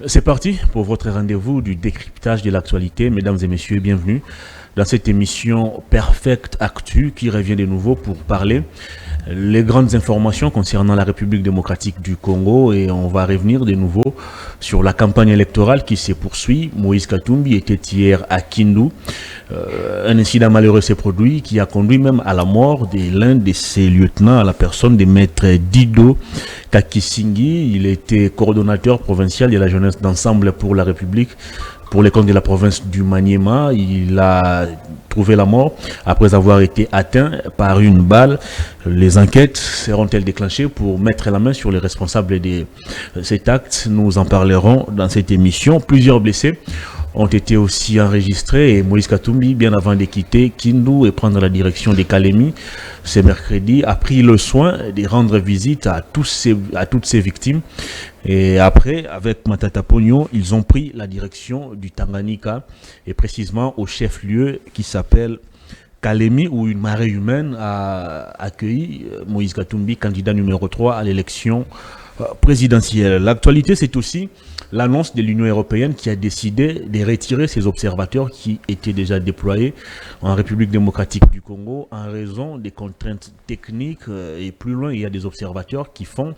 C'est parti pour votre rendez-vous du décryptage de l'actualité. Mesdames et messieurs, bienvenue dans cette émission Perfect Actu qui revient de nouveau pour parler les grandes informations concernant la République démocratique du Congo, et on va revenir de nouveau sur la campagne électorale qui se poursuit. Moïse Katumbi était hier à Kindu. Un incident malheureux s'est produit qui a conduit même à la mort de l'un de ses lieutenants, à la personne de maître Dido Kakisingi. Il était coordonnateur provincial de la jeunesse d'Ensemble pour la République pour les comptes de la province du Maniema. Il a trouvé la mort après avoir été atteint par une balle. Les enquêtes seront-elles déclenchées pour mettre la main sur les responsables de cet acte? Nous en parlerons dans cette émission. Plusieurs blessés ont été aussi enregistrés, et Moïse Katumbi, bien avant de quitter Kindu et prendre la direction des Kalemi ce mercredi, a pris le soin de rendre visite à toutes ces victimes. Et après, avec Matata Pogno, ils ont pris la direction du Tanganyika, et précisément au chef-lieu qui s'appelle Kalemi, où une marée humaine a accueilli Moïse Katumbi, candidat numéro 3 à l'élection présidentielle. L'actualité, c'est aussi l'annonce de l'Union européenne qui a décidé de retirer ses observateurs qui étaient déjà déployés en République démocratique du Congo en raison des contraintes techniques. Et plus loin, il y a des observateurs qui font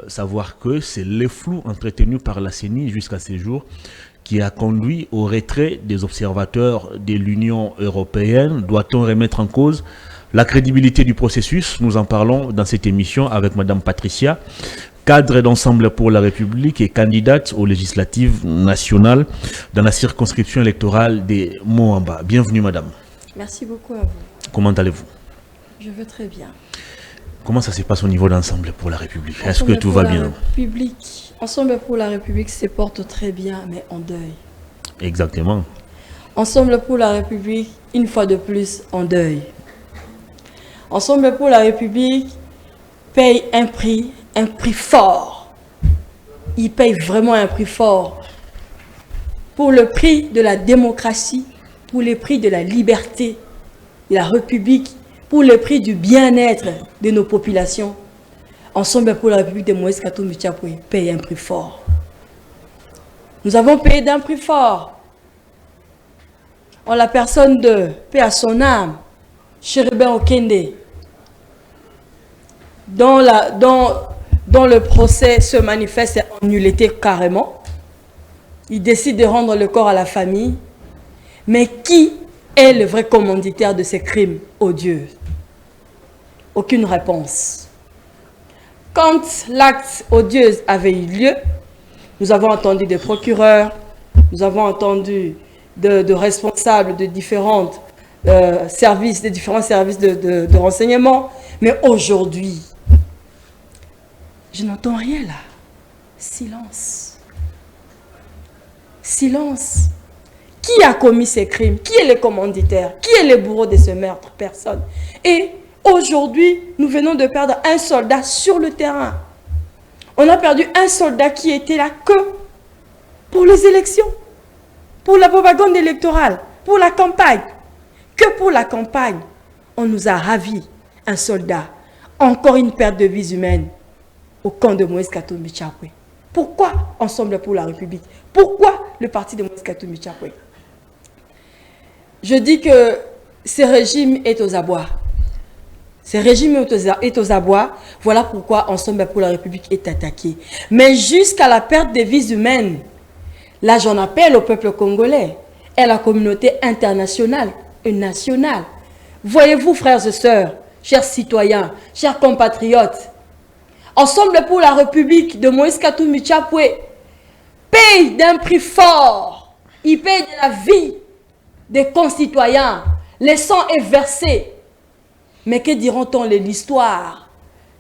savoir que c'est le flou entretenu par la CENI jusqu'à ces jours qui a conduit au retrait des observateurs de l'Union européenne. Doit-on remettre en cause la crédibilité du processus? Nous en parlons dans cette émission avec Madame Patricia, cadre d'Ensemble pour la République et candidate aux législatives nationales dans la circonscription électorale de Moamba. Bienvenue, madame. Merci beaucoup à vous. Comment allez-vous? Je vais très bien. Comment ça se passe au niveau d'Ensemble pour la République? Est-ce que tout va bien? Ensemble pour la République se porte très bien, mais en deuil. Exactement. Ensemble pour la République, une fois de plus, en deuil. Ensemble pour la République paye un prix fort. Il paye vraiment un prix fort pour le prix de la démocratie, pour le prix de la liberté de la République, pour le prix du bien-être de nos populations. Ensemble pour la République de Moïse Katumbi Tchapwe paye un prix fort. Nous avons payé d'un prix fort en la personne de, paix à son âme, Chérubin Okende, dont le procès se manifeste en nullité carrément. Il décide de rendre le corps à la famille. Mais qui est le vrai commanditaire de ces crimes odieux? Aucune réponse. Quand l'acte odieux avait eu lieu, nous avons entendu des procureurs, nous avons entendu de responsables de différents services de renseignement. Mais aujourd'hui, je n'entends rien là. Silence. Silence. Qui a commis ces crimes? Qui est le commanditaire? Qui est le bourreau de ce meurtre? Personne. Et aujourd'hui, nous venons de perdre un soldat sur le terrain. On a perdu un soldat qui était là que pour les élections, pour la propagande électorale, pour la campagne. Que pour la campagne, on nous a ravis un soldat. Encore une perte de vies humaines au camp de Moïse Katumbi Tchapwe. Pourquoi Ensemble pour la République? Pourquoi le parti de Moïse Katumbi Tchapwe? Je dis que ce régime est aux abois. Ce régime est aux abois. Voilà pourquoi Ensemble pour la République est attaqué. Mais jusqu'à la perte des vies humaines, là j'en appelle au peuple congolais et à la communauté internationale et nationale. Voyez-vous, frères et sœurs, chers citoyens, chers compatriotes, Ensemble pour la République de Moïse Katumbi Tchapwe paye d'un prix fort. Il paye de la vie des concitoyens. Le sang est versé. Mais que diront-on de l'histoire?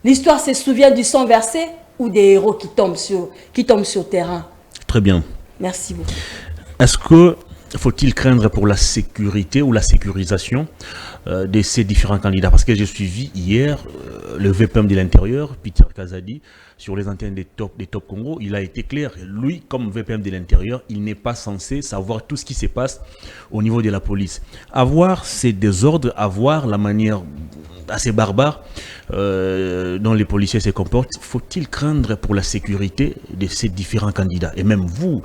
L'histoire se souvient du sang versé ou des héros qui tombent sur terrain? Très bien. Merci beaucoup. Est-ce que faut-il craindre pour la sécurité ou la sécurisation de ces différents candidats? Parce que j'ai suivi hier le VPM de l'Intérieur, Peter Kazadi, sur les antennes des Top Congo. Il a été clair, lui, comme VPM de l'Intérieur, il n'est pas censé savoir tout ce qui se passe au niveau de la police. Avoir ces désordres, avoir la manière assez barbare dont les policiers se comportent, faut-il craindre pour la sécurité de ces différents candidats? Et même vous,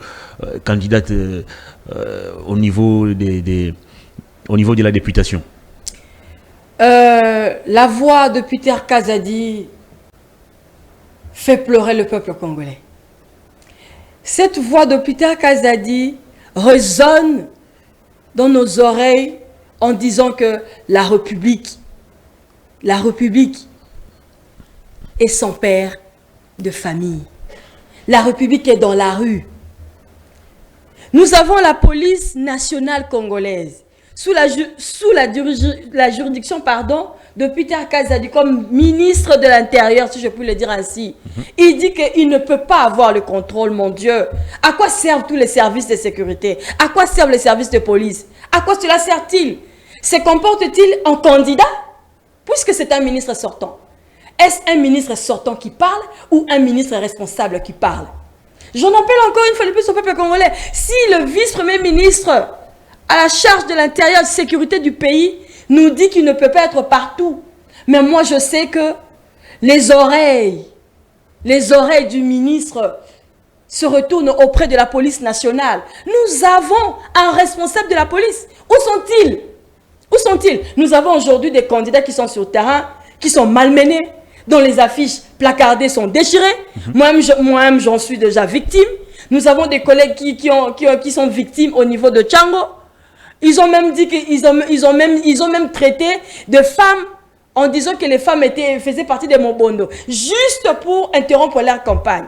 candidate au niveau de la députation. La voix de Peter Kazadi fait pleurer le peuple congolais. Cette voix de Peter Kazadi résonne dans nos oreilles en disant que la République est sans père de famille. La République est dans la rue. Nous avons la police nationale congolaise sous la juridiction de Peter Kazadi comme ministre de l'Intérieur, si je puis le dire ainsi. Il dit qu'il ne peut pas avoir le contrôle, mon Dieu. À quoi servent tous les services de sécurité? À quoi servent les services de police? À quoi cela sert-il? Se comporte-t-il en candidat? Puisque c'est un ministre sortant. Est-ce un ministre sortant qui parle ou un ministre responsable qui parle? J'en appelle encore une fois de plus au peuple congolais. Si le vice-premier ministre à la charge de l'intérieur, de sécurité du pays, nous dit qu'il ne peut pas être partout. Mais moi, je sais que les oreilles du ministre se retournent auprès de la police nationale. Nous avons un responsable de la police. Où sont-ils? Où sont-ils? Nous avons aujourd'hui des candidats qui sont sur le terrain, qui sont malmenés, dont les affiches placardées sont déchirées. Moi-même, j'en suis déjà victime. Nous avons des collègues qui sont victimes au niveau de Tchango. Ils ont même dit qu'ils ont même traité de femmes en disant que les femmes faisaient partie de Mobondo, juste pour interrompre leur campagne.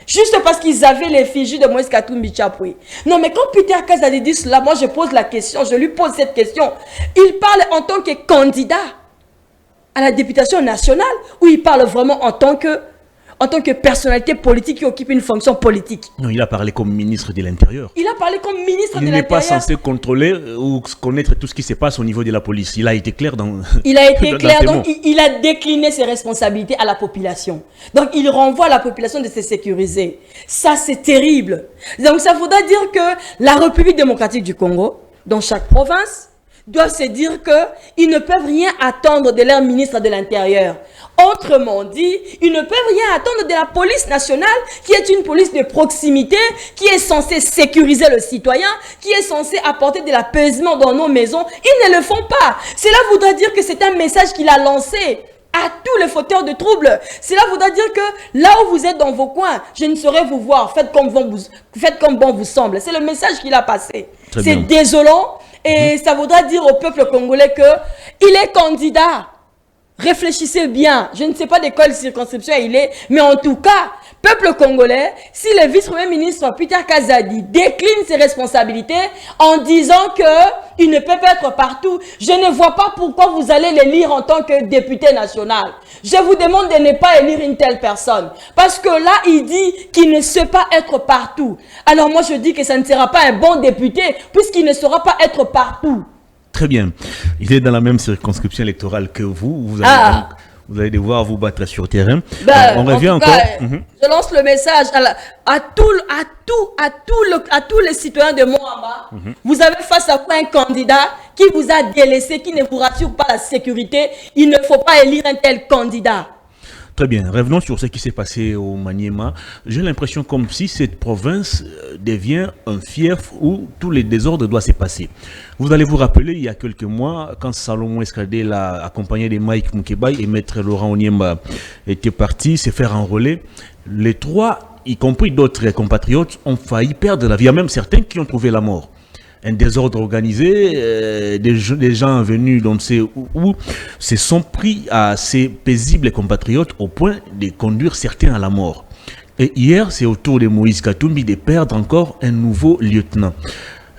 Juste parce qu'ils avaient l'effigie de Moïse Katumbi Tchapoué. Non, mais quand Peter Kazadi dit cela, moi je pose la question, je lui pose cette question. Il parle en tant que candidat à la députation nationale ou il parle vraiment en tant que personnalité politique qui occupe une fonction politique? Non, il a parlé comme ministre de l'Intérieur. Il a parlé comme ministre de l'Intérieur. Il n'est pas censé contrôler ou connaître tout ce qui se passe au niveau de la police. Il a été clair dans... Il a été clair, donc il a décliné ses responsabilités à la population. Donc il renvoie la population de se sécuriser. Ça, c'est terrible. Donc ça voudrait dire que la République démocratique du Congo, dans chaque province, doivent se dire qu'ils ne peuvent rien attendre de leur ministre de l'Intérieur. Autrement dit, ils ne peuvent rien attendre de la police nationale, qui est une police de proximité, qui est censée sécuriser le citoyen, qui est censée apporter de l'apaisement dans nos maisons. Ils ne le font pas. Cela voudrait dire que c'est un message qu'il a lancé à tous les fauteurs de troubles. Cela voudrait dire que là où vous êtes dans vos coins, je ne saurais vous voir. Faites comme bon vous semble. C'est le message qu'il a passé. C'est désolant. Et ça voudra dire au peuple congolais qu'il est candidat. Réfléchissez bien. Je ne sais pas de quelle circonscription il est, mais en tout cas, peuple congolais, si le vice-premier ministre Peter Kazadi décline ses responsabilités en disant qu'il ne peut pas être partout, je ne vois pas pourquoi vous allez l'élire en tant que député national. Je vous demande de ne pas élire une telle personne. Parce que là, il dit qu'il ne sait pas être partout. Alors moi, je dis que ça ne sera pas un bon député puisqu'il ne saura pas être partout. Très bien. Il est dans la même circonscription électorale que vous. Vous allez devoir vous battre sur terrain. On revient encore. Je lance le message à tous les citoyens de Moamba. Vous avez face à vous un candidat qui vous a délaissé, qui ne vous rassure pas la sécurité. Il ne faut pas élire un tel candidat. Très bien, revenons sur ce qui s'est passé au Maniema. J'ai l'impression comme si cette province devient un fief où tous les désordres doivent se passer. Vous allez vous rappeler, il y a quelques mois, quand Salomon Escadé l'a accompagné de Mike Moukebaï et Maître Laurent Onyemba étaient partis se faire enrôler, les trois, y compris d'autres compatriotes, ont failli perdre la vie. Il y a même certains qui ont trouvé la mort. Un désordre organisé, des gens venus d'on ne sait où se sont pris à ces paisibles compatriotes au point de conduire certains à la mort. Et hier, c'est au tour de Moïse Katumbi de perdre encore un nouveau lieutenant.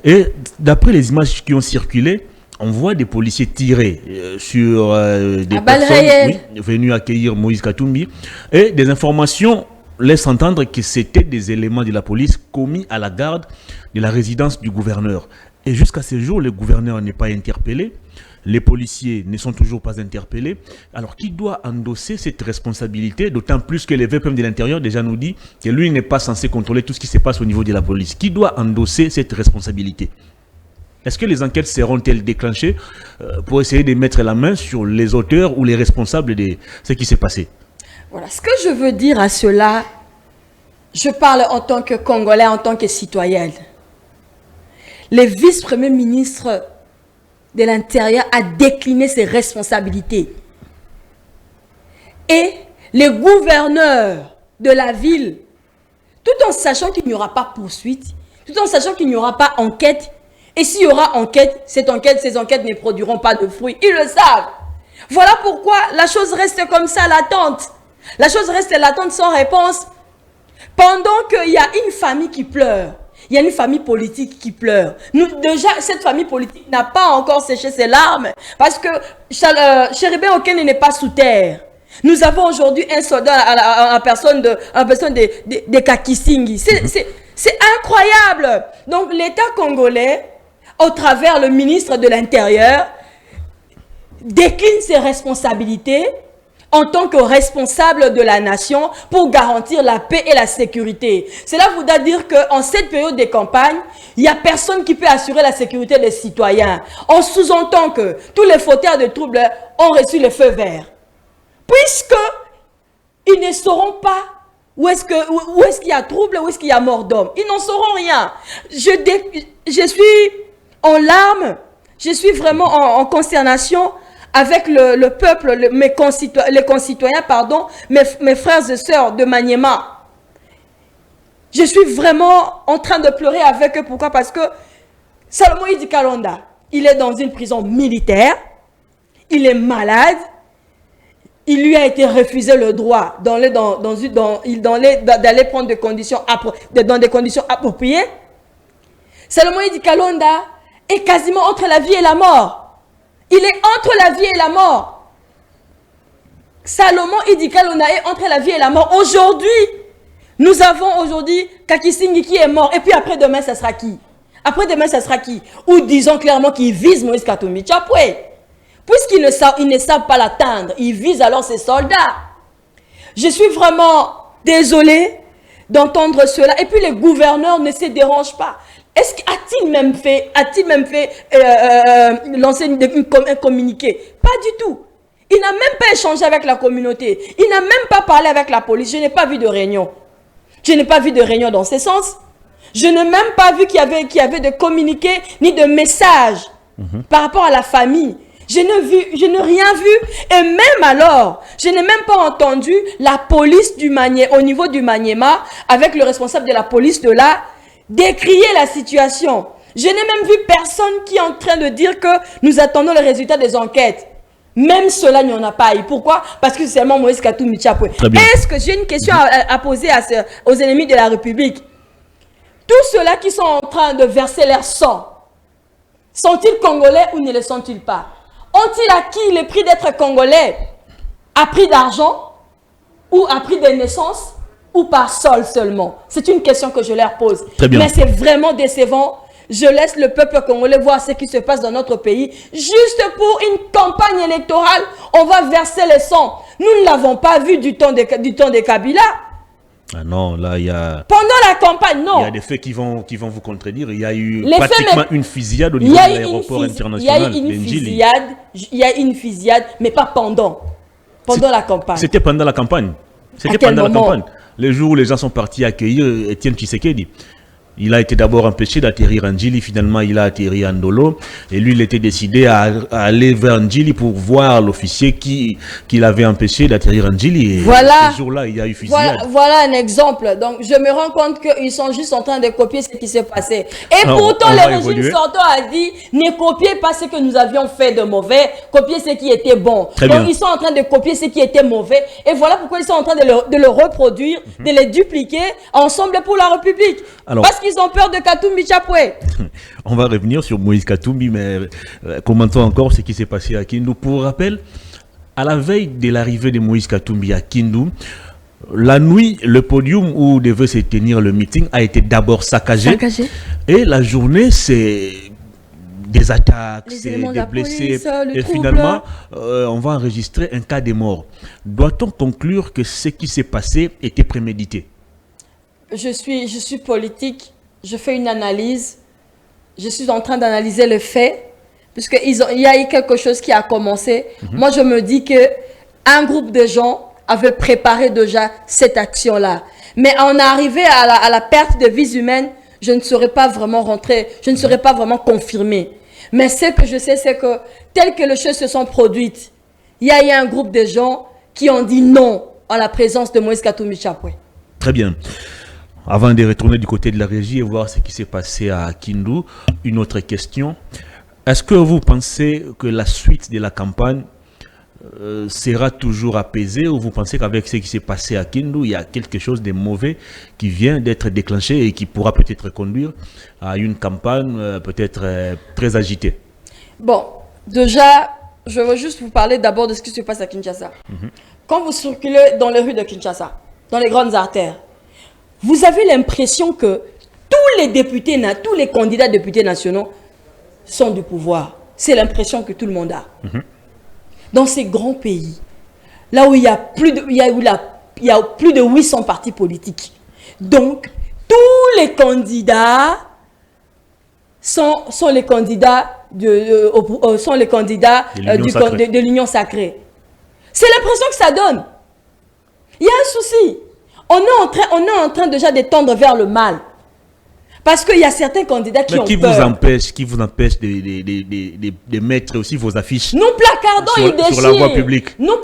Et d'après les images qui ont circulé, on voit des policiers tirer sur des personnes venues accueillir Moïse Katumbi. Et des informations laisse entendre que c'était des éléments de la police commis à la garde de la résidence du gouverneur. Et jusqu'à ce jour, le gouverneur n'est pas interpellé. Les policiers ne sont toujours pas interpellés. Alors, qui doit endosser cette responsabilité? D'autant plus que le VPM de l'Intérieur déjà nous dit que lui n'est pas censé contrôler tout ce qui se passe au niveau de la police. Qui doit endosser cette responsabilité? Est-ce que les enquêtes seront-elles déclenchées pour essayer de mettre la main sur les auteurs ou les responsables de ce qui s'est passé? Voilà, ce que je veux dire à cela, je parle en tant que Congolais, en tant que citoyenne. Le vice-premier ministre de l'Intérieur a décliné ses responsabilités. Et le gouverneur de la ville, tout en sachant qu'il n'y aura pas poursuite, tout en sachant qu'il n'y aura pas enquête, et s'il y aura enquête, ces enquêtes ne produiront pas de fruits. Ils le savent. Voilà pourquoi la chose reste comme ça, latente. La chose reste latente sans réponse. Pendant qu'il y a une famille qui pleure, il y a une famille politique qui pleure. Déjà, cette famille politique n'a pas encore séché ses larmes parce que Chéribin Okene n'est pas sous terre. Nous avons aujourd'hui un soldat en personne de Kakisingi. C'est incroyable. Donc l'État congolais, au travers le ministre de l'Intérieur, décline ses responsabilités en tant que responsable de la nation pour garantir la paix et la sécurité. Cela voudra dire qu'en cette période de campagne, il n'y a personne qui peut assurer la sécurité des citoyens. On sous-entend que tous les fauteurs de troubles ont reçu le feu vert. Puisqu'ils ne sauront pas où est-ce qu'il y a trouble, où est-ce qu'il y a mort d'homme. Ils n'en sauront rien. Je suis en larmes, je suis vraiment en consternation avec le peuple, les concitoyens, pardon, mes frères et sœurs de Maniema. Je suis vraiment en train de pleurer avec eux. Pourquoi? Parce que Salomon Idi Kalonda, il est dans une prison militaire, il est malade, il lui a été refusé le droit d'aller prendre dans des conditions appropriées. Salomon Idi Kalonda est quasiment entre la vie et la mort. Il est entre la vie et la mort. Salomon Idi Kalonda est entre la vie et la mort. Aujourd'hui, nous avons Kakisingi qui est mort. Et puis après-demain, ça sera qui? Après-demain, ça sera qui? Ou disons clairement qu'ils visent Moïse Katumbi Tchapoué. Puisqu'ils ne savent pas l'atteindre, ils visent alors ses soldats. Je suis vraiment désolée d'entendre cela. Et puis les gouverneurs ne se dérangent pas. A-t-il même fait lancer un communiqué? Pas du tout. Il n'a même pas échangé avec la communauté. Il n'a même pas parlé avec la police. Je n'ai pas vu de réunion. Je n'ai pas vu de réunion dans ce sens. Je n'ai même pas vu qu'il y avait de communiqué ni de message par rapport à la famille. Je n'ai rien vu. Et même alors, je n'ai même pas entendu la police au niveau du Maniema, avec le responsable de la police de là, décrier la situation. Je n'ai même vu personne qui est en train de dire que nous attendons le résultat des enquêtes. Même cela n'y en a pas eu. Pourquoi? Parce que c'est seulement Moïse Katumbi Tchapoué. Est-ce que j'ai une question à poser aux ennemis de la République? Tous ceux-là qui sont en train de verser leur sang, sont-ils congolais ou ne le sont-ils pas? Ont-ils acquis le prix d'être congolais à prix d'argent ou à prix de naissance ou par sol seulement? C'est une question que je leur pose. Mais c'est vraiment décevant. Je laisse le peuple congolais voir ce qui se passe dans notre pays. Juste pour une campagne électorale, on va verser le sang. Nous ne l'avons pas vu du temps de Kabila. Ah non, là, il y a... Pendant la campagne, non. Il y a des faits qui vont vous contredire. Il y a eu pratiquement une fusillade au niveau de l'aéroport international. Il y a une fusillade, mais pas pendant la campagne. C'était pendant la campagne. C'était pendant la campagne. Le jour où les gens sont partis accueillir Étienne Tshisekedi. Il a été d'abord empêché d'atterrir en Djili, finalement il a atterri en Ndolo. Et lui, il était décidé à aller vers Ndjili pour voir l'officier qui l'avait empêché d'atterrir en Djili. Et voilà. ce jour-là, il y a eu fusillade. Voilà un exemple. Donc, je me rends compte qu'ils sont juste en train de copier ce qui s'est passé. Et pourtant, le régime sortant a dit, ne copiez pas ce que nous avions fait de mauvais, copiez ce qui était bon. Donc, ils sont en train de copier ce qui était mauvais. Et voilà pourquoi ils sont en train de le reproduire, de les dupliquer ensemble pour la République. Alors, parce qu'ils ont peur de Katumbi Tchapoué. On va revenir sur Moïse Katumbi, mais commentons encore ce qui s'est passé à Kindu. Pour rappel, à la veille de l'arrivée de Moïse Katumbi à Kindu, La nuit, le podium où devait se tenir le meeting a été d'abord saccagé. Et la journée, c'est des attaques, c'est des blessés. Et finalement, on va enregistrer un cas de mort. Doit-on conclure que ce qui s'est passé était prémédité? Je suis politique, je fais une analyse. Je suis en train d'analyser le fait, puisqu'il y a eu quelque chose qui a commencé. Moi, je me dis qu'un groupe de gens avait préparé déjà cette action-là. Mais en arrivé à la perte de vies humaines, je ne serais pas vraiment rentré, je ne serais pas vraiment confirmé. Mais ce que je sais, c'est que tel que les choses se sont produites, il y a eu un groupe de gens qui ont dit non à la présence de Moïse Katumbi Chapwe. Très bien. Avant de retourner du côté de la régie et voir ce qui s'est passé à Kindu, une autre question. Est-ce que vous pensez que la suite de la campagne sera toujours apaisée, ou vous pensez qu'avec ce qui s'est passé à Kindu, il y a quelque chose de mauvais qui vient d'être déclenché et qui pourra peut-être conduire à une campagne peut-être très agitée? Bon, déjà, je veux juste vous parler d'abord de ce qui se passe à Kinshasa. Quand vous circulez dans les rues de Kinshasa, dans les grandes artères, vous avez l'impression que tous les députés, tous les candidats députés nationaux sont du pouvoir. C'est l'impression que tout le monde a. Dans ces grands pays, là où il y a plus de 800 partis politiques. Donc, tous les candidats sont les candidats de l'Union sacrée. C'est l'impression que ça donne. Il y a un souci. On est en train déjà de tendre vers le mal. Parce qu'il y a certains candidats qui ont peur. Qui vous empêche de mettre aussi vos affiches nous placardons sur la voie publique? Quand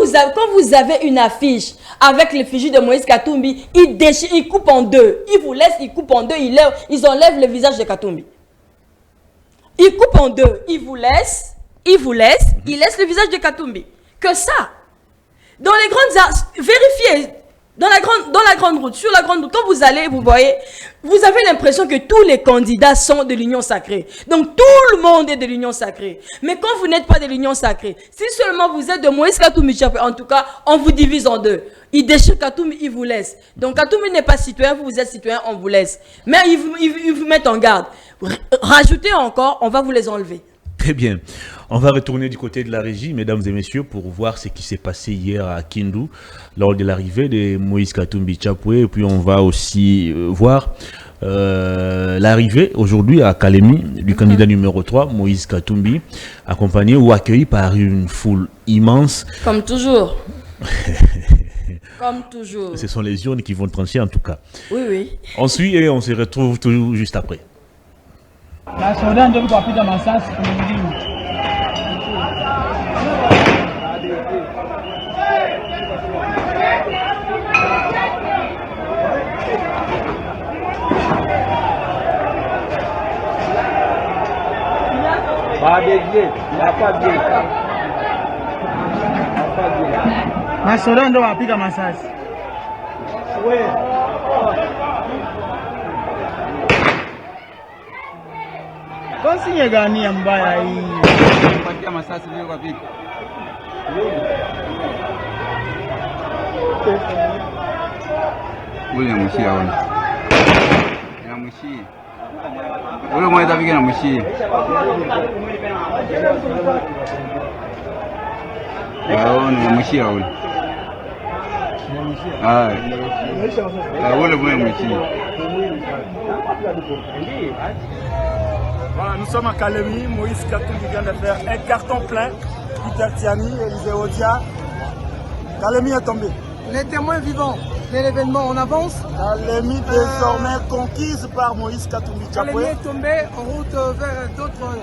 vous avez une affiche avec l'effigie de Moïse Katumbi, ils déchirent, ils coupent en deux. Ils vous laissent, ils coupent en deux, ils enlèvent le visage de Katumbi. Ils coupent en deux, ils laissent le visage de Katumbi. Que ça. Dans les grandes... Vérifiez. Dans la grande route, sur la grande route, quand vous allez, vous voyez, vous avez l'impression que tous les candidats sont de l'Union sacrée. Donc tout le monde est de l'Union sacrée. Mais quand vous n'êtes pas de l'Union sacrée, si seulement vous êtes de Moïse Katumbi Chapwe, en tout cas, on vous divise en deux. Ils déchirent Katumbi, ils vous laissent. Donc Katumbi n'est pas citoyen, vous êtes citoyen, on vous laisse. Mais ils vous mettent en garde. Rajoutez encore, on va vous les enlever. Très bien. On va retourner du côté de la régie, mesdames et messieurs, pour voir ce qui s'est passé hier à Kindu, lors de l'arrivée de Moïse Katumbi Chapwe. Et puis on va aussi voir l'arrivée aujourd'hui à Kalemi du candidat numéro 3, Moïse Katumbi, accompagné ou accueilli par une foule immense. Comme toujours. Comme toujours. Ce sont les urnes qui vont trancher en tout cas. Oui, oui. On suit et on se retrouve toujours juste après. La soda ndio kwa pita masasi mwingine. Na soda ndio wapiga masasi. Konsinya gani ya mbaya hii? Kupatia masasi leo kwa vipi? Ule mshia ule. Ya mshia. Ule mmoja tapiga na mshia. Ni mshia ule. Ule mmoja mshia. Voilà, nous sommes à Kalemi, Moïse Katumbi vient de faire un carton plein, Peter Tiani, Élisée Odia. Kalemi est tombé. Les témoins vivants de l'événement, on avance. Kalemi désormais conquise par Moïse Katumbi Chapwe. Kalemi est tombé en route vers d'autres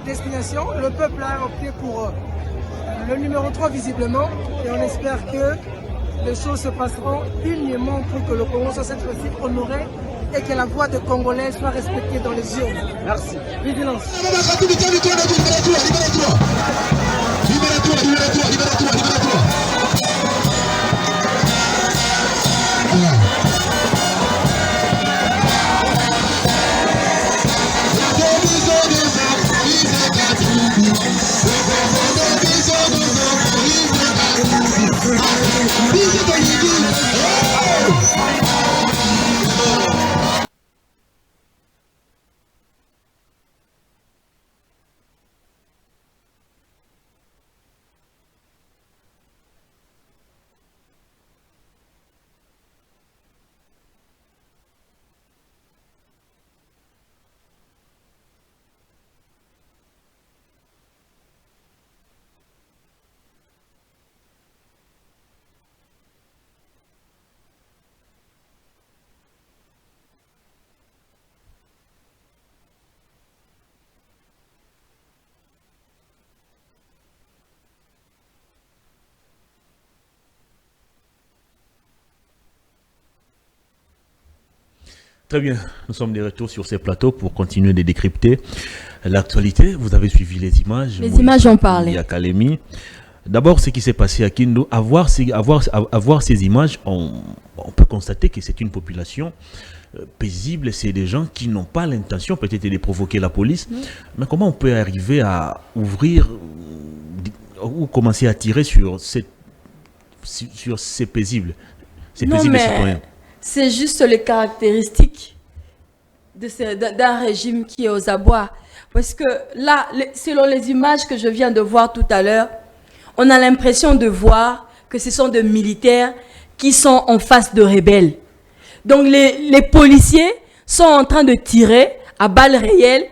destinations. Le peuple a opté pour le numéro 3 visiblement et on espère que les choses se passeront dignement pour que le Congo soit cette fois-ci honoré et que la voix des Congolais soit respectée dans les urnes. Merci. Vigilance. Libératoire, Très bien, nous sommes de retour sur ces plateaux pour continuer de décrypter l'actualité. Vous avez suivi les images. Les images ont parlé. À Kalemi. D'abord, ce qui s'est passé à Kindu, à voir ces images, on peut constater que c'est une population paisible. C'est des gens qui n'ont pas l'intention peut-être de provoquer la police. Mais comment on peut arriver à ouvrir ou commencer à tirer sur ces paisibles, citoyens? C'est juste les caractéristiques d'un régime qui est aux abois. Parce que là, selon les images que je viens de voir tout à l'heure, on a l'impression de voir que ce sont des militaires qui sont en face de rebelles. Donc les policiers sont en train de tirer à balles réelles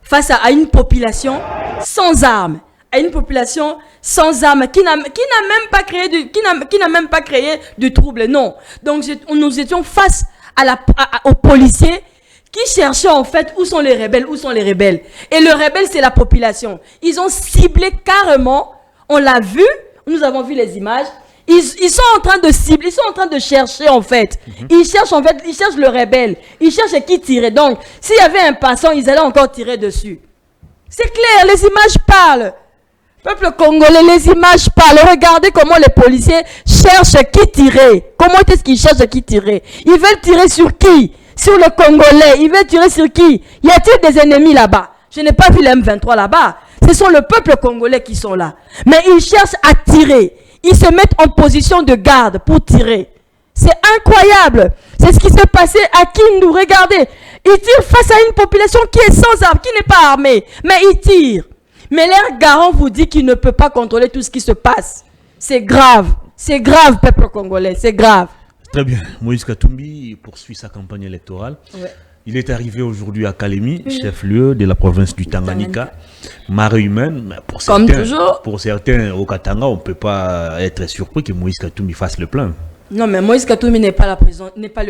face à une population sans armes. À une population sans armes qui n'a même pas créé du trouble. Non. Donc nous étions face aux policiers qui cherchaient en fait où sont les rebelles. Et le rebelle, c'est la population. Ils ont ciblé carrément. On l'a vu, nous avons vu les images. Ils sont en train de cibler, ils sont en train de chercher en fait. Ils cherchent le rebelle. Ils cherchent qui tirer. Donc, s'il y avait un passant, ils allaient encore tirer dessus. C'est clair, les images parlent. Peuple congolais, les images parlent. Regardez comment les policiers cherchent qui tirer. Comment est-ce qu'ils cherchent qui tirer? Ils veulent tirer sur qui? Sur le Congolais. Ils veulent tirer sur qui? Y a-t-il des ennemis là-bas? Je n'ai pas vu les M23 là-bas. Ce sont le peuple congolais qui sont là. Mais ils cherchent à tirer. Ils se mettent en position de garde pour tirer. C'est incroyable. C'est ce qui s'est passé à Kindu. Regardez. Ils tirent face à une population qui est sans armes, qui n'est pas armée. Mais ils tirent. Mais l'air garant vous dit qu'il ne peut pas contrôler tout ce qui se passe. C'est grave. C'est grave, peuple congolais. C'est grave. Très bien. Moïse Katumbi poursuit sa campagne électorale. Ouais. Il est arrivé aujourd'hui à Kalemi, chef-lieu de la province du Tanganyika. Marée humaine, mais pour certains au Katanga, on ne peut pas être surpris que Moïse Katumbi fasse le plein. Non, mais Moïse Katumbi n'est pas le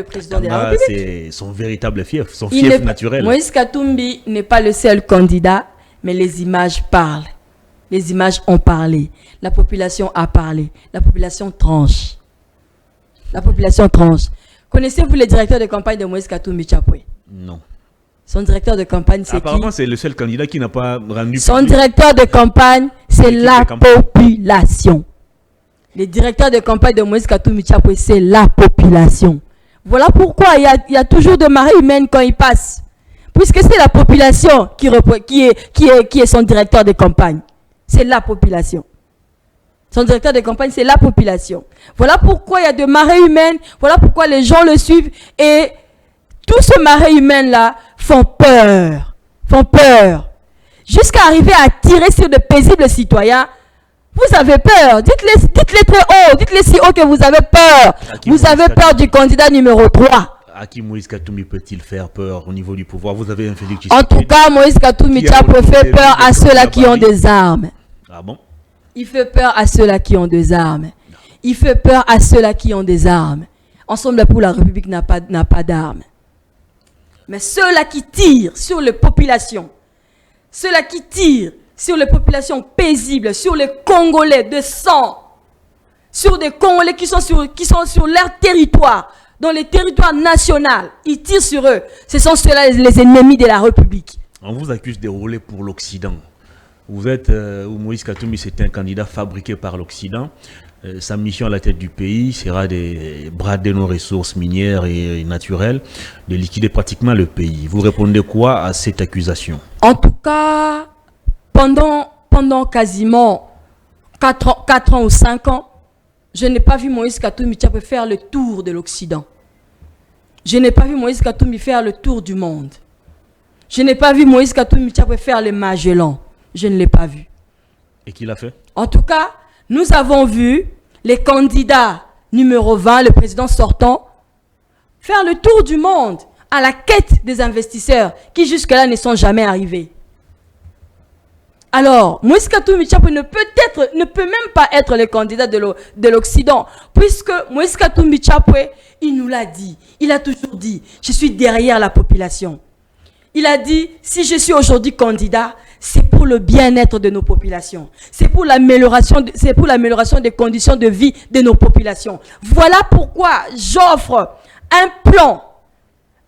président de la République. C'est son véritable fief, son fief naturel. Moïse Katumbi n'est pas le seul candidat, mais les images parlent. Les images ont parlé. La population a parlé. La population tranche. Connaissez-vous le directeur de campagne de Moïse Katumbi Chapwe? Non. Son directeur de campagne, c'est qui? Apparemment, c'est le seul candidat qui n'a pas rendu... Son directeur de campagne, c'est la population. Le directeur de campagne de Moïse Katumbi Chapwe, c'est la population. Voilà pourquoi il y a toujours de marée humaine quand il passe. Puisque c'est la population qui est son directeur de campagne. C'est la population. Son directeur de campagne, c'est la population. Voilà pourquoi il y a de marée humaine. Voilà pourquoi les gens le suivent. Et tout ce marée humaine-là font peur. Jusqu'à arriver à tirer sur de paisibles citoyens. Vous avez peur. Dites-les très haut. Dites-les si haut que vous avez peur. Vous avez peur du candidat numéro 3. À qui Moïse Katumbi peut-il faire peur au niveau du pouvoir? Vous avez un Félix Tshisekedi. En tout cas, Moïse Katumbi fait peur à ceux-là qui ont des armes. Ah bon? Il fait peur à ceux-là qui ont des armes. Ensemble pour la République n'a pas d'armes. Mais ceux-là qui tirent sur les populations, paisibles, sur les Congolais de sang, sur des Congolais qui sont sur leur territoire, dans les territoires nationaux, ils tirent sur eux. Ce sont ceux-là les ennemis de la République. On vous accuse de rouler pour l'Occident. Vous êtes, Moïse Katumbi, c'est un candidat fabriqué par l'Occident. Sa mission à la tête du pays sera de brader nos ressources minières et naturelles, de liquider pratiquement le pays. Vous répondez quoi à cette accusation? En tout cas, pendant quasiment 4 ans ou 5 ans, je n'ai pas vu Moïse Katumbi faire le tour de l'Occident. Je n'ai pas vu Moïse Katumbi faire le tour du monde. Je n'ai pas vu Moïse Katumbi faire le Magellan. Je ne l'ai pas vu. Et qui l'a fait? En tout cas, nous avons vu les candidats numéro 20, le président sortant, faire le tour du monde à la quête des investisseurs qui jusque-là ne sont jamais arrivés. Alors, Moïse Katumbi ne peut même pas être le candidat de l'Occident, puisque Moïse Katumbi il nous l'a dit, il a toujours dit, je suis derrière la population. Il a dit, si je suis aujourd'hui candidat, c'est pour le bien-être de nos populations. C'est pour l'amélioration des conditions de vie de nos populations. Voilà pourquoi j'offre un plan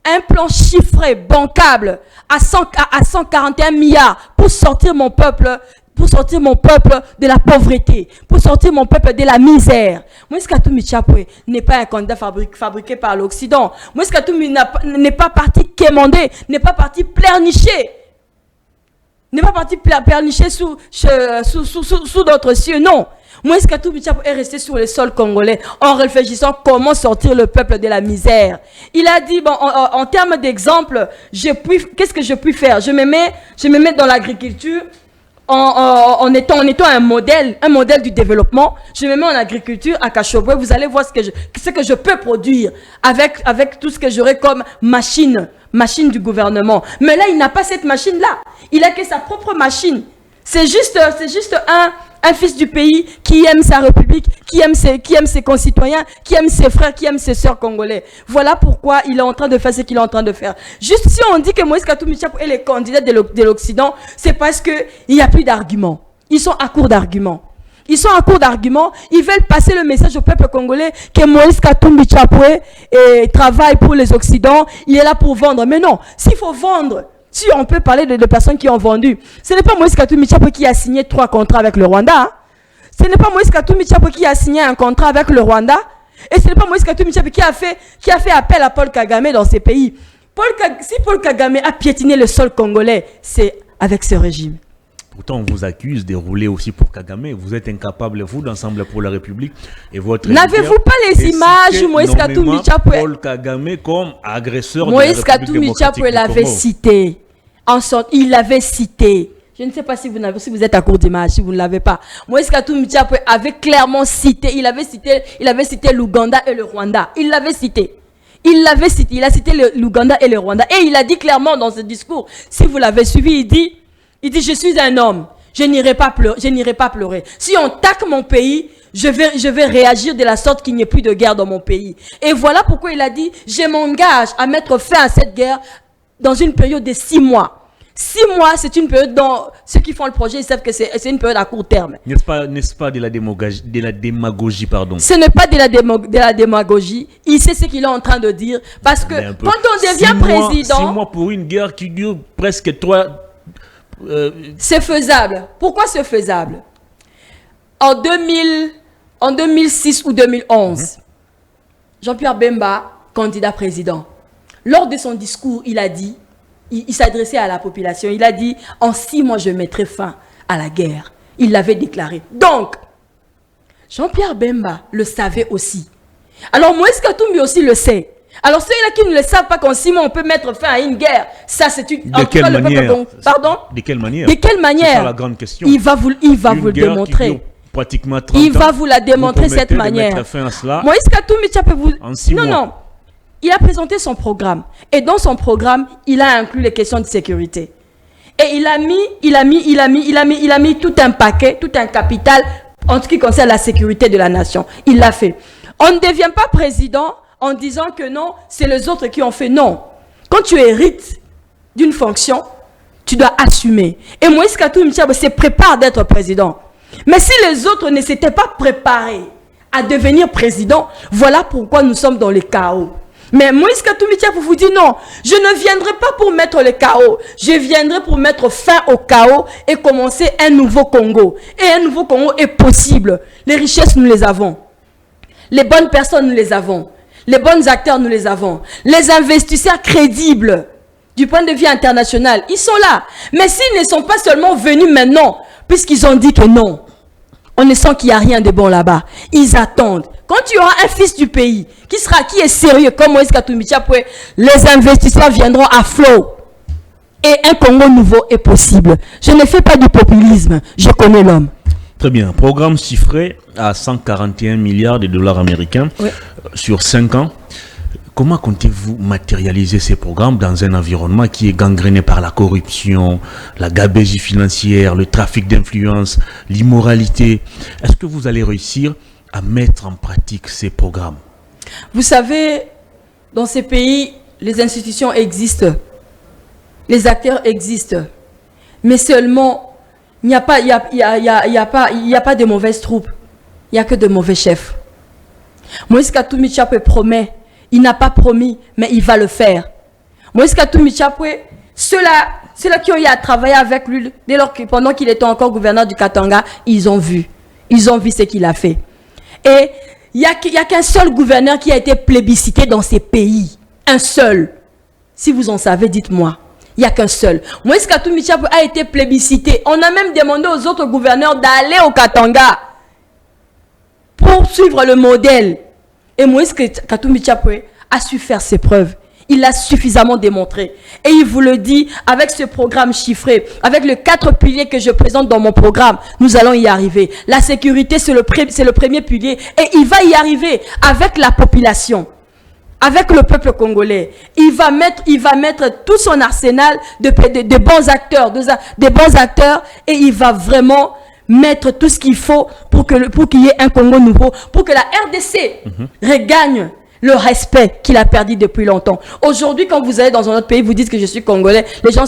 un plan chiffré, bancable, à 141 milliards pour sortir mon peuple de la pauvreté, pour sortir mon peuple de la misère. Moïse Katumbi Chapwe n'est pas un candidat fabriqué par l'Occident. Moïse Katumbi n'est pas parti quémander, n'est pas parti pleurnicher. N'est pas parti pleurnicher sous d'autres cieux, non. Moïse Katumbi Chapwe est resté sur le sol congolais en réfléchissant comment sortir le peuple de la misère. Il a dit, bon, en termes d'exemple, qu'est-ce que je puis faire? Je me mets dans l'agriculture en étant un modèle du développement. Je me mets en agriculture à Kachobwe. Vous allez voir ce que je peux produire avec tout ce que j'aurai comme machine du gouvernement. Mais là, il n'a pas cette machine-là. Il a que sa propre machine. C'est juste un fils du pays qui aime sa république, qui aime ses concitoyens, qui aime ses frères, qui aime ses sœurs congolais. Voilà pourquoi il est en train de faire ce qu'il est en train de faire. Juste si on dit que Moïse Katumbi Chapwe est le candidat de l'Occident, c'est parce qu'il n'y a plus d'arguments. Ils sont à court d'arguments. Ils veulent passer le message au peuple congolais que Moïse Katumbi Chapwe travaille pour les Occidents, il est là pour vendre. Mais non, s'il faut vendre, si on peut parler de personnes qui ont vendu, ce n'est pas Moïse Katumbi Chapwe qui a signé 3 contrats avec le Rwanda. Hein? Ce n'est pas Moïse Katumbi Chapwe qui a signé un contrat avec le Rwanda. Et ce n'est pas Moïse Katumbi Chapwe qui a fait appel à Paul Kagame dans ces pays. Si Paul Kagame a piétiné le sol congolais, c'est avec ce régime. Pourtant, on vous accuse de rouler aussi pour Kagame. Vous êtes incapable, vous, d'Ensemble pour la République et votre... N'avez-vous pas les images où Moïse Katumbi Chapwe... Paul Kagame comme agresseur Moïse de la République démocratique du Congo. Moïse Katumbi Chapwe l'avait cité. Il l'avait cité. Je ne sais pas si vous êtes à court d'image, si vous ne l'avez pas. Moïse Katumbi Chapwe avait clairement cité. Il avait cité l'Ouganda et le Rwanda. Il l'avait cité. Il a cité l'Ouganda et le Rwanda. Et il a dit clairement dans ce discours, si vous l'avez suivi, il dit, je suis un homme, je n'irai pas pleurer. Si on taque mon pays, je vais réagir de la sorte qu'il n'y ait plus de guerre dans mon pays. Et voilà pourquoi il a dit, je m'engage à mettre fin à cette guerre dans une période de 6 mois. 6 mois, c'est une période dont ceux qui font le projet, ils savent que c'est une période à court terme. N'est-ce pas de la démagogie, pardon? Ce n'est pas de la démagogie. Il sait ce qu'il est en train de dire. Parce que quand on devient président... 6 mois pour une guerre qui dure presque 3... C'est faisable. Pourquoi c'est faisable? En 2006 ou 2011, Jean-Pierre Bemba, candidat président, lors de son discours, il a dit, il s'adressait à la population, il a dit, en 6 mois, je mettrai fin à la guerre. Il l'avait déclaré. Donc, Jean-Pierre Bemba le savait aussi. Alors, Moïse Katumbi aussi le sait. Alors, ceux-là qui ne le savent pas qu'en 6 mois, on peut mettre fin à une guerre, ça c'est une... De quelle manière? Pardon? De quelle manière? De quelle manière? C'est la grande question. Il va vous le démontrer. Pratiquement 30 il va vous la démontrer cette manière. Moïse Katumbi Chapwe non. Il a présenté son programme. Et dans son programme, il a inclus les questions de sécurité. Et il a mis tout un paquet, tout un capital en ce qui concerne la sécurité de la nation. Il l'a fait. On ne devient pas président en disant que non, c'est les autres qui ont fait. Non. Quand tu hérites d'une fonction, tu dois assumer. Et Moïse Katumbi Chapwe se prépare d'être président. Mais si les autres ne s'étaient pas préparés à devenir président, voilà pourquoi nous sommes dans le chaos. Mais Moïse Katumbi Chapwe vous dit non, je ne viendrai pas pour mettre le chaos, je viendrai pour mettre fin au chaos et commencer un nouveau Congo. Et un nouveau Congo est possible. Les richesses, nous les avons. Les bonnes personnes, nous les avons. Les bons acteurs, nous les avons. Les investisseurs crédibles, du point de vue international, ils sont là. Mais s'ils ne sont pas seulement venus maintenant, puisqu'ils ont dit que non, on ne sent qu'il n'y a rien de bon là-bas. Ils attendent. Quand tu auras un fils du pays qui est sérieux comme Moïse Katumbi Chapwe, les investisseurs viendront à flot. Et un Congo nouveau est possible. Je ne fais pas du populisme, je connais l'homme. Très bien. Programme chiffré à 141 milliards de dollars américains sur 5 ans. Comment comptez-vous matérialiser ces programmes dans un environnement qui est gangréné par la corruption, la gabegie financière, le trafic d'influence, l'immoralité? Est-ce que vous allez réussir à mettre en pratique ces programmes? Vous savez, dans ces pays, les institutions existent, les acteurs existent, mais seulement, il n'y a pas de mauvaises troupes, il n'y a que de mauvais chefs. Moïse Katumbi Chapwe promet. Il n'a pas promis, mais il va le faire. Moïse Katumbi Chapwe, ceux-là qui ont eu à travailler avec lui pendant qu'il était encore gouverneur du Katanga, ils ont vu ce qu'il a fait. Et il n'y a qu'un seul gouverneur qui a été plébiscité dans ces pays. Un seul. Si vous en savez, dites-moi. Il n'y a qu'un seul. Moïse Katumbi Chapwe a été plébiscité. On a même demandé aux autres gouverneurs d'aller au Katanga pour suivre le modèle. Et Moïse Katumbi Chapwe a su faire ses preuves. Il l'a suffisamment démontré. Et il vous le dit, avec ce programme chiffré, avec les 4 piliers que je présente dans mon programme, nous allons y arriver. La sécurité, c'est le premier pilier. Et il va y arriver avec la population, avec le peuple congolais. Il va mettre tout son arsenal de bons acteurs, de bons acteurs, et il va vraiment mettre tout ce qu'il faut pour qu'il y ait un Congo nouveau, pour que la RDC regagne le respect qu'il a perdu depuis longtemps. Aujourd'hui, quand vous allez dans un autre pays, vous dites que je suis congolais, les gens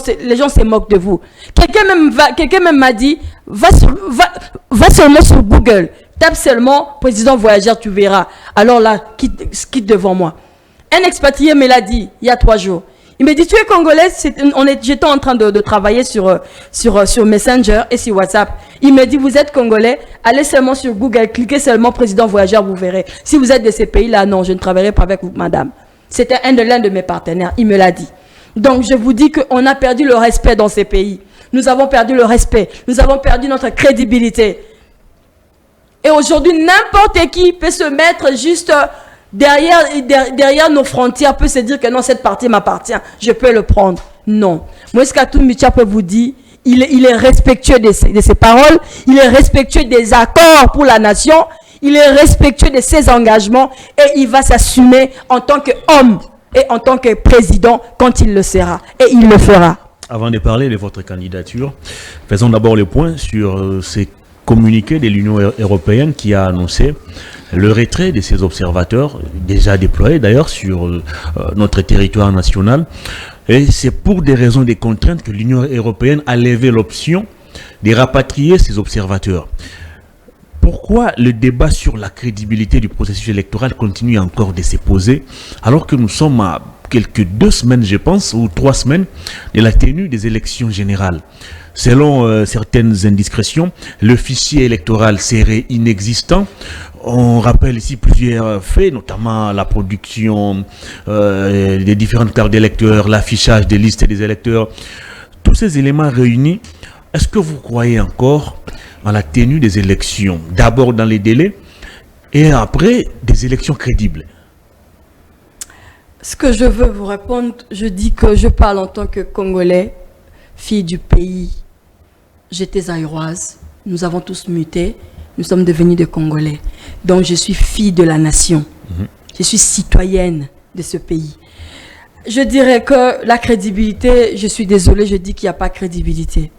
se moquent de vous. Quelqu'un même m'a dit, va seulement sur Google, tape seulement président voyageur, tu verras. Alors là, quitte devant moi. Un expatrié me l'a dit il y a 3 jours. Il me dit, tu es congolais? J'étais en train de travailler sur Messenger et sur WhatsApp. Il me dit, vous êtes congolais? Allez seulement sur Google, cliquez seulement président voyageur, vous verrez. Si vous êtes de ces pays-là, non, je ne travaillerai pas avec vous, madame. C'était l'un de mes partenaires, il me l'a dit. Donc, je vous dis qu'on a perdu le respect dans ces pays. Nous avons perdu le respect. Nous avons perdu notre crédibilité. Et aujourd'hui, n'importe qui peut se mettre juste derrière nos frontières, peut se dire que non, cette partie m'appartient, je peux le prendre. Non. Moïse Katumbi Chapwe vous dit, il est respectueux de ses paroles, il est respectueux des accords pour la nation, il est respectueux de ses engagements et il va s'assumer en tant qu'homme et en tant que président quand il le sera. Et il le fera. Avant de parler de votre candidature, faisons d'abord le point sur ces communiqués de l'Union européenne qui a annoncé le retrait de ces observateurs, déjà déployés d'ailleurs sur notre territoire national. Et c'est pour des raisons de contraintes que l'Union européenne a levé l'option de rapatrier ces observateurs. Pourquoi le débat sur la crédibilité du processus électoral continue encore de se poser alors que nous sommes à quelques 2 semaines, je pense, ou 3 semaines de la tenue des élections générales? Selon certaines indiscrétions, le fichier électoral serait inexistant. On rappelle ici plusieurs faits, notamment la production des différentes cartes d'électeurs, l'affichage des listes des électeurs. Tous ces éléments réunis, est-ce que vous croyez encore en la tenue des élections, d'abord dans les délais et après des élections crédibles? Ce que je veux vous répondre, je dis que je parle en tant que Congolais, fille du pays. J'étais zaïroise, nous avons tous muté, nous sommes devenus des Congolais. Donc je suis fille de la nation, je suis citoyenne de ce pays. Je dirais que la crédibilité, je suis désolée, je dis qu'il n'y a pas de crédibilité.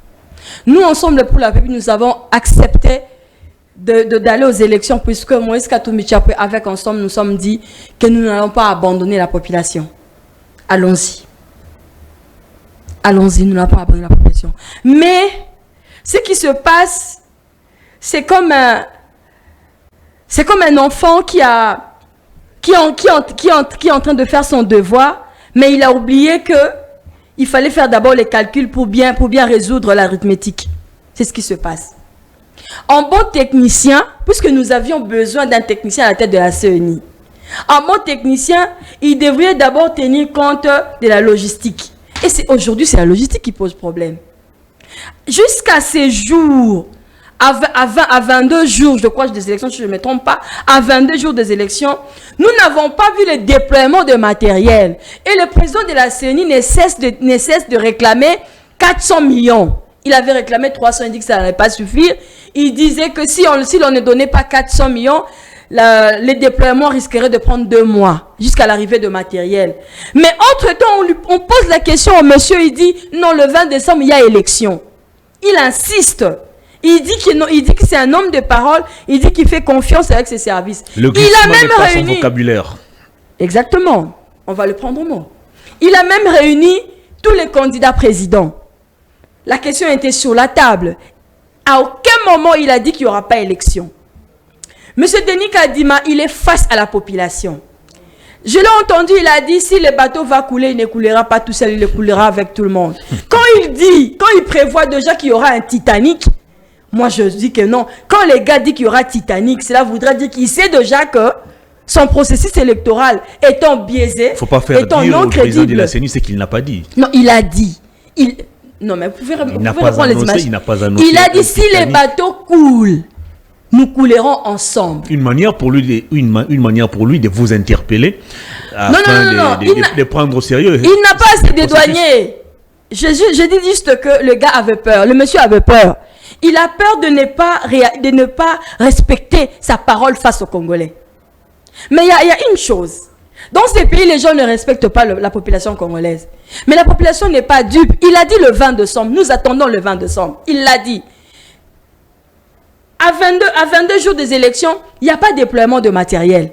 Nous, Ensemble pour la République, nous avons accepté d'aller aux élections puisque Moïse Katumbi Chapwe, avec Ensemble, nous sommes dit que nous n'allons pas abandonner la population. Allons-y. Allons-y, nous n'allons pas abandonner la population. Mais ce qui se passe, c'est comme un enfant qui est en train de faire son devoir, mais il a oublié qu'il fallait faire d'abord les calculs pour bien résoudre l'arithmétique. C'est ce qui se passe. En bon technicien, puisque nous avions besoin d'un technicien à la tête de la CENI, en bon technicien, il devrait d'abord tenir compte de la logistique. Et aujourd'hui, c'est la logistique qui pose problème. Jusqu'à ces jours, à 22 jours, je crois, des élections, si je ne me trompe pas, à 22 jours des élections, nous n'avons pas vu le déploiement de matériel. Et le président de la CENI ne cesse de réclamer 400 millions. Il avait réclamé 300, il dit que ça n'allait pas suffire. Il disait que si on ne donnait pas 400 millions, les déploiements risqueraient de prendre 2 mois jusqu'à l'arrivée de matériel. Mais entre-temps, on pose la question au monsieur, il dit non, le 20 décembre, il y a élection. Il insiste. Il dit que c'est un homme de parole, il dit qu'il fait confiance avec ses services. Il a même réuni. Son vocabulaire. Exactement. On va le prendre au mot. Il a même réuni tous les candidats présidents. La question était sur la table. À aucun moment il a dit qu'il n'y aura pas élection. Monsieur Denis Kadima, il est face à la population. Je l'ai entendu, il a dit, si le bateau va couler, il ne coulera pas tout seul, il coulera avec tout le monde. Quand il prévoit déjà qu'il y aura un Titanic, moi je dis que non. Quand les gars disent qu'il y aura Titanic, cela voudrait dire qu'il sait déjà que son processus électoral étant biaisé, faut pas faire étant dire non au président de crédible. la CENI, c'est qu'il n'a pas dit. Non, il a dit. Non, mais vous pouvez reprendre les images. Il n'a pas annoncé. Il a dit, si les bateaux coulent, nous coulerons ensemble. Une manière pour lui de vous interpeller, afin de prendre au sérieux. Il n'a pas assez de douaniers. Je dis juste que le gars avait peur, le monsieur avait peur. Il a peur de ne pas respecter sa parole face aux Congolais. Mais il y a une chose. Dans ces pays, les gens ne respectent pas la population congolaise. Mais la population n'est pas dupe. Il a dit le 20 décembre. Nous attendons le 20 décembre. Il l'a dit. À 22 jours des élections, il n'y a pas de déploiement de matériel.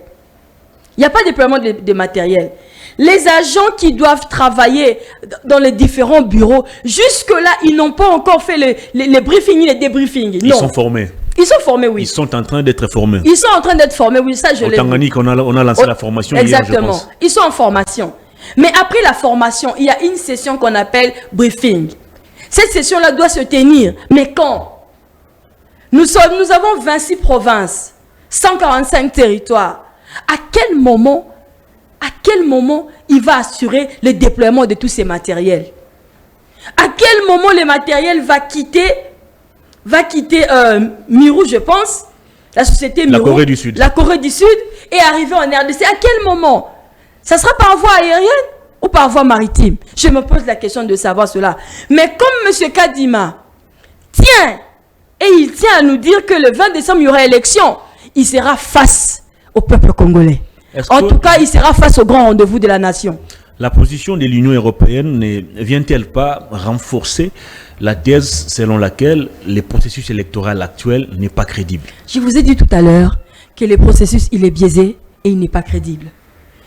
Il n'y a pas de déploiement de matériel. Les agents qui doivent travailler dans les différents bureaux, jusque-là, ils n'ont pas encore fait les briefings, les débriefings. Ils sont formés. Ils sont formés, oui. Ils sont en train d'être formés. Ils sont en train d'être formés, oui, ça je l'ai vu. Au Tanganyika, on a lancé la formation exactement. hier, je pense. Ils sont en formation. Mais après la formation, il y a une session qu'on appelle briefing. Cette session-là doit se tenir. Mais quand? Nous avons 26 provinces, 145 territoires. À quel moment il va assurer le déploiement de tous ces matériels? À quel moment le matériel va quitter Mirou, je pense, la société Mirou, la Corée du Sud, et arriver en RDC? À quel moment? Ça sera par voie aérienne ou par voie maritime? Je me pose la question de savoir cela. Mais comme M. Kadima tient, et il tient à nous dire que le 20 décembre, il y aura élection, il sera face au peuple congolais. En tout cas, il sera face au grand rendez-vous de la nation. La position de l'Union européenne ne vient-elle pas renforcer la thèse selon laquelle le processus électoral actuel n'est pas crédible? Je vous ai dit tout à l'heure que le processus, il est biaisé et il n'est pas crédible.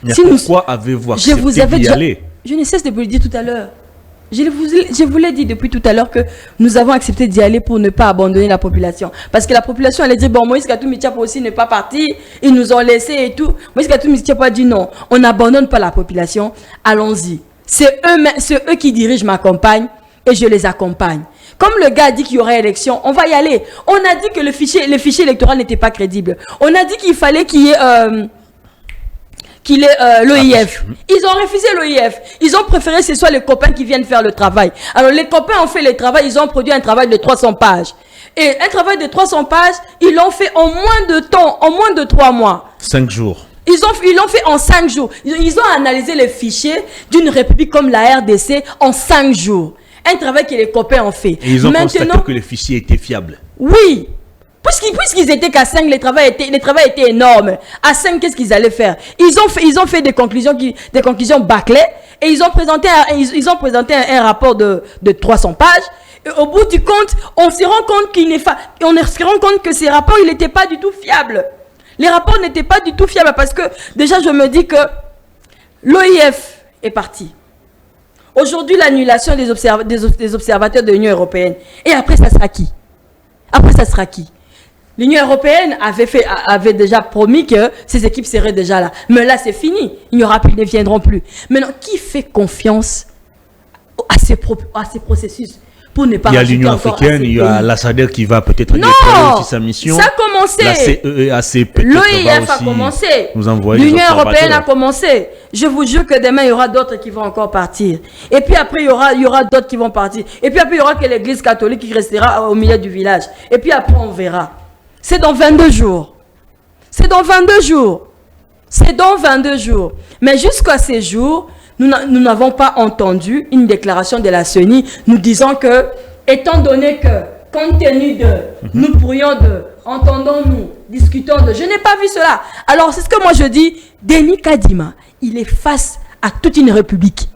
Mais pourquoi avez-vous accepté d'y aller? Je ne cesse de vous le dire tout à l'heure. Je vous l'ai dit depuis tout à l'heure que nous avons accepté d'y aller pour ne pas abandonner la population. Parce que la population allait dire, bon, Moïse Katumbi Tchapa aussi n'est pas parti, ils nous ont laissés et tout. Moïse Katumbi Tchapa a dit non, on n'abandonne pas la population, allons-y. C'est eux qui dirigent ma campagne et je les accompagne. Comme le gars a dit qu'il y aurait élection, on va y aller. On a dit que le fichier électoral n'était pas crédible. On a dit qu'il fallait qu'il y ait... l'OIF. Ils ont refusé l'OIF. Ils ont préféré que ce soit les copains qui viennent faire le travail. Alors les copains ont fait le travail, ils ont produit un travail de 300 pages. Et un travail de 300 pages, ils l'ont fait en moins de temps, en moins de 3 mois. 5 jours. Ils l'ont fait en 5 jours. Ils ont analysé les fichiers d'une république comme la RDC en 5 jours. Un travail que les copains ont fait. Et ils ont constaté que les fichiers étaient fiables. Oui. Puisqu'ils étaient qu'à 5, les travail était énorme. À 5, qu'est-ce qu'ils allaient faire? Ils ont fait des conclusions bâclées et ils ont présenté un rapport de 300 pages. Et au bout du compte, on se rend compte que ces rapports, ils n'étaient pas du tout fiables. Les rapports n'étaient pas du tout fiables parce que déjà, je me dis que l'OIF est parti. Aujourd'hui, l'annulation des observateurs de l'Union européenne. Et après, ça sera qui? L'Union européenne avait déjà promis que ces équipes seraient déjà là. Mais là, c'est fini. Ils ne viendront plus. Maintenant, qui fait confiance à ces processus pour ne pas... Il y a l'Union africaine, il y a la SADC qui va peut-être déployer aussi sa mission. Ça a commencé. La CEEAC peut-être l'OIF a commencé. L'Union européenne a commencé. Je vous jure que demain, il y aura d'autres qui vont encore partir. Et puis après, il y aura d'autres qui vont partir. Et puis après, il y aura que l'église catholique qui restera au milieu du village. Et puis après, on verra. C'est dans 22 jours. C'est dans 22 jours. C'est dans 22 jours. Mais jusqu'à ces jours, nous n'avons pas entendu une déclaration de la CENI nous disant que, étant donné que, compte tenu de, nous pourrions de, entendons-nous, discutons de, je n'ai pas vu cela. Alors, c'est ce que moi je dis, Denis Kadima, il est face à toute une république.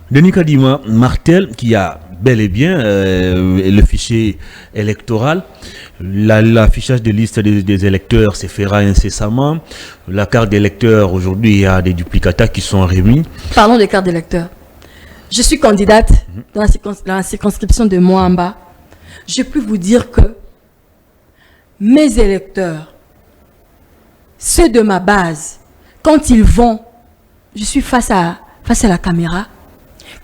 Denis Kadima martèle qui a bel et bien le fichier électoral, l'affichage des listes des électeurs se fera incessamment. La carte d'électeur, aujourd'hui, il y a des duplicata qui sont remis. Parlons des cartes d'électeurs. Je suis candidate dans la circonscription de Moamba. Je peux vous dire que mes électeurs, ceux de ma base, quand ils vont je suis face à la caméra.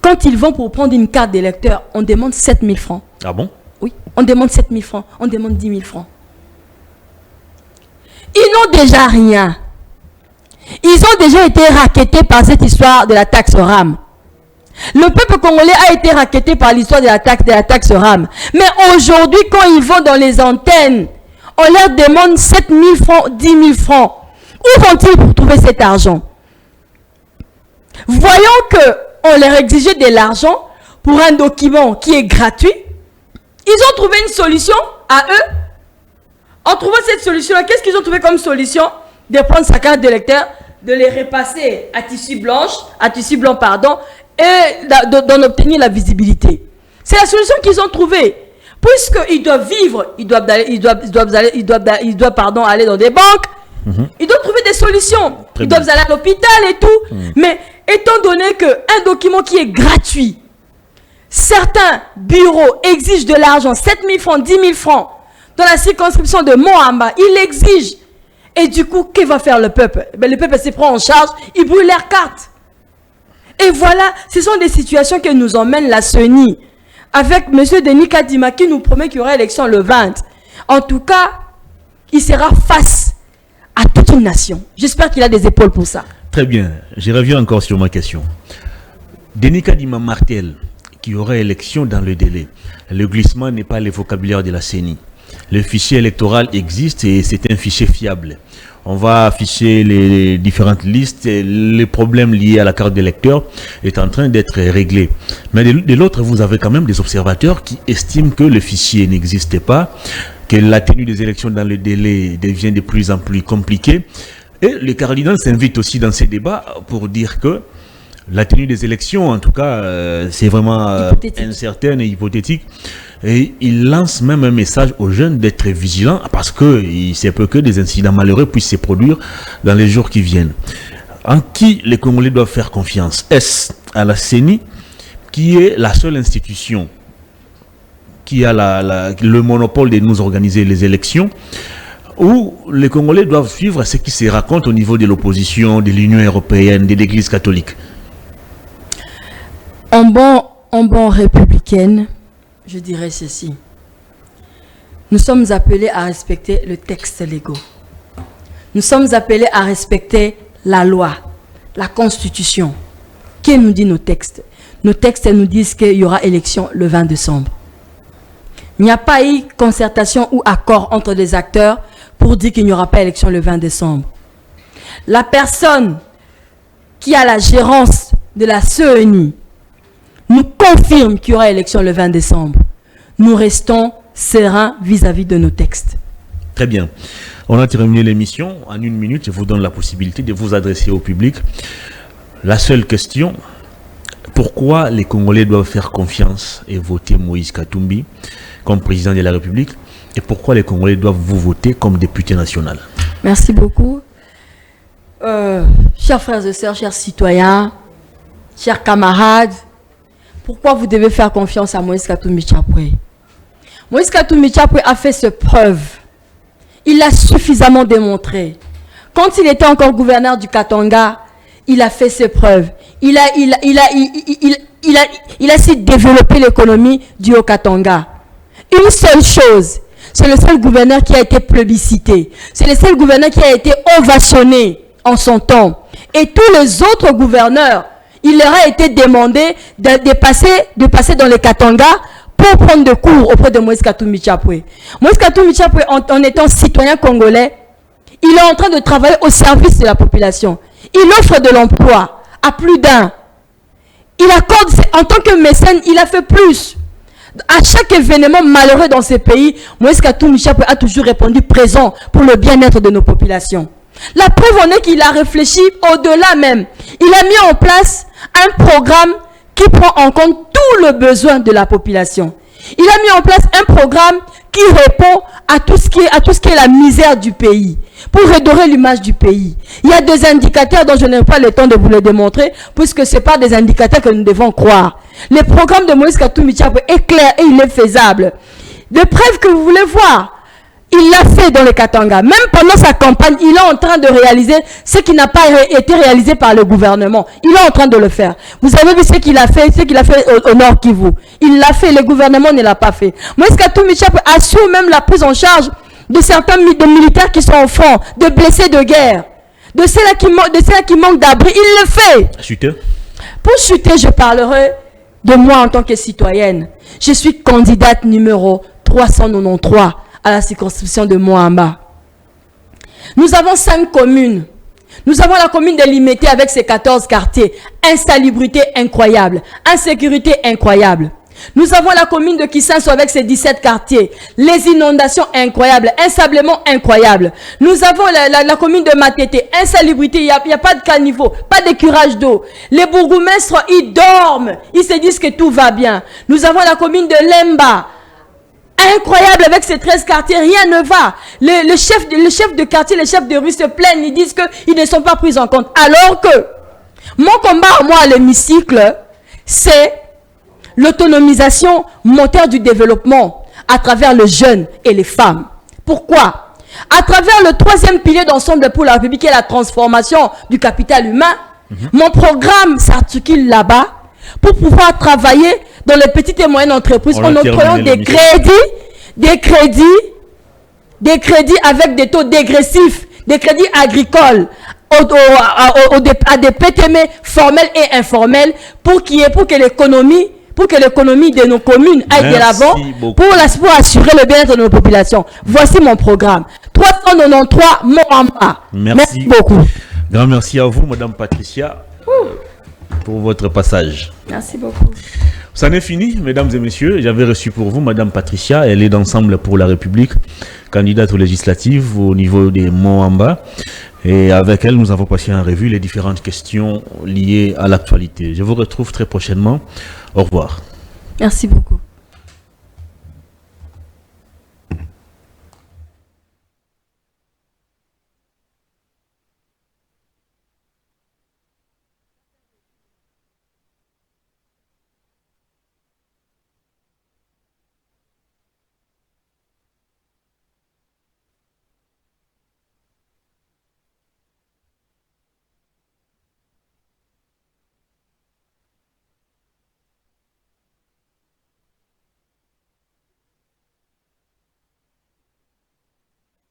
Quand ils vont pour prendre une carte d'électeur, on demande 7 000 francs. Ah bon? Oui, on demande 7 000 francs, on demande 10 000 francs. Ils n'ont déjà rien. Ils ont déjà été rackettés par cette histoire de la taxe RAM. Le peuple congolais a été racketté par l'histoire de la taxe RAM. Mais aujourd'hui, quand ils vont dans les antennes, on leur demande 7 000 francs, 10 000 francs. Où vont-ils pour trouver cet argent? Voyons qu'on leur exigeait de l'argent pour un document qui est gratuit. Ils ont trouvé une solution à eux. En trouvant cette solution-là, qu'est-ce qu'ils ont trouvé comme solution? De prendre sa carte d'électeur, de les repasser à tissu blanc, et d'en obtenir la visibilité. C'est la solution qu'ils ont trouvée. Puisqu'ils doivent vivre, ils doivent aller dans des banques, ils doivent trouver des solutions. Ils doivent aller à l'hôpital et tout. Mais étant donné qu'un document qui est gratuit, certains bureaux exigent de l'argent, 7 000 francs, 10 000 francs, dans la circonscription de Moamba, ils l'exigent. Et du coup, que va faire le peuple? Le peuple se prend en charge, il brûle leurs cartes. Et voilà, ce sont des situations que nous emmène la CENI, avec M. Denis Kadima qui nous promet qu'il y aura élection le 20. En tout cas, il sera face à toute une nation. J'espère qu'il a des épaules pour ça. Très bien, je reviens encore sur ma question. Denis Kadima martèle qu'il y aura élection dans le délai. Le glissement n'est pas le vocabulaire de la CENI. Le fichier électoral existe et c'est un fichier fiable. On va afficher les différentes listes. Les problèmes liés à la carte d'électeur est en train d'être réglé. Mais de l'autre, vous avez quand même des observateurs qui estiment que le fichier n'existe pas, que la tenue des élections dans le délai devient de plus en plus compliquée. Et le cardinal s'invite aussi dans ces débats pour dire que la tenue des élections, en tout cas, c'est vraiment incertain et hypothétique. Et il lance même un message aux jeunes d'être vigilants parce qu'il se peut que des incidents malheureux puissent se produire dans les jours qui viennent. En qui les Congolais doivent faire confiance? Est-ce à la CENI, qui est la seule institution qui a le monopole de nous organiser les élections, ou les Congolais doivent suivre ce qui se raconte au niveau de l'opposition, de l'Union européenne, de l'Église catholique? En bon républicaine, je dirais ceci. Nous sommes appelés à respecter le texte légaux. Nous sommes appelés à respecter la loi, la constitution. Que nous dit nos textes? Nos textes nous disent qu'il y aura élection le 20 décembre. Il n'y a pas eu concertation ou accord entre les acteurs pour dire qu'il n'y aura pas élection le 20 décembre. La personne qui a la gérance de la CENI nous confirme qu'il y aura élection le 20 décembre. Nous restons sereins vis-à-vis de nos textes. Très bien. On a terminé l'émission. En 1 minute, je vous donne la possibilité de vous adresser au public. La seule question, pourquoi les Congolais doivent faire confiance et voter Moïse Katumbi comme président de la République, et pourquoi les Congolais doivent vous voter comme député national? Merci beaucoup. Chers frères et sœurs, chers citoyens, chers camarades, pourquoi vous devez faire confiance à Moïse Katumbi Chapwe? Moïse Katumbi Chapwe a fait ses preuves. Il l'a suffisamment démontré. Quand il était encore gouverneur du Katanga, il a fait ses preuves. Il a su développer l'économie du Haut-Katanga. Une seule chose, c'est le seul gouverneur qui a été plébiscité. C'est le seul gouverneur qui a été ovationné en son temps. Et tous les autres gouverneurs, il leur a été demandé de passer dans les Katanga pour prendre des cours auprès de Moïse Katumbi Chapwe. Moïse Katumbi Chapwe, en étant citoyen congolais, il est en train de travailler au service de la population. Il offre de l'emploi à plus d'un. Il accorde, en tant que mécène, il a fait plus. À chaque événement malheureux dans ces pays, Moïse Katumbi Chapwe a toujours répondu présent pour le bien-être de nos populations. La preuve en est qu'il a réfléchi au-delà même. Il a mis en place un programme qui prend en compte tout le besoin de la population. Il a mis en place un programme qui répond à tout ce qui est la misère du pays, pour redorer l'image du pays. Il y a des indicateurs dont je n'ai pas le temps de vous les démontrer, puisque ce n'est pas des indicateurs que nous devons croire. Le programme de Moïse Katumbi Chapwe est clair et il est faisable. Les preuves que vous voulez voir, Il l'a fait dans le Katanga. Même pendant sa campagne, il est en train de réaliser ce qui n'a pas été réalisé par le gouvernement. Il est en train de le faire. Vous avez vu ce qu'il a fait, au Nord Kivu. Il l'a fait, le gouvernement ne l'a pas fait. Moïse Katumbi Chapwe assure même la prise en charge de certains militaires qui sont au front, de blessés de guerre, de ceux-là qui manquent d'abri. Il le fait. Chuter. Pour chuter, je parlerai de moi en tant que citoyenne. Je suis candidate numéro 393 à la circonscription de Moamba. Nous avons 5 communes. Nous avons la commune de Limete avec ses 14 quartiers. Insalubrité incroyable. Insécurité incroyable. Nous avons la commune de Kisanso avec ses 17 quartiers. Les inondations incroyables. Ensablement incroyable. Nous avons la commune de Matete. Insalubrité. Il n'y a pas de caniveau. Pas de curage d'eau. Les bourgmestres, ils dorment. Ils se disent que tout va bien. Nous avons la commune de Lemba. Incroyable avec ces 13 quartiers, rien ne va. Le chef de quartier, les chefs de rue se plaignent, ils disent qu'ils ne sont pas pris en compte. Alors que mon combat à moi à l'hémicycle, c'est l'autonomisation moteur du développement à travers les jeunes et les femmes. Pourquoi? À travers le 3e pilier d'ensemble pour la République et la transformation du capital humain, mon programme s'articule là-bas pour pouvoir travailler dans les petites et moyennes entreprises en octroyant des crédits avec des taux dégressifs, des crédits agricoles à des PTM formels et informels pour que l'économie de nos communes aille de l'avant pour assurer le bien-être de nos populations. Voici mon programme. 393 Moamba. Merci beaucoup. Grand merci à vous, Madame Patricia, pour votre passage. Merci beaucoup. Ça n'est fini, mesdames et messieurs. J'avais reçu pour vous Madame Patricia. Elle est d'Ensemble pour la République, candidate aux législatives au niveau des Moamba. Et avec elle, nous avons passé en revue les différentes questions liées à l'actualité. Je vous retrouve très prochainement. Au revoir. Merci beaucoup.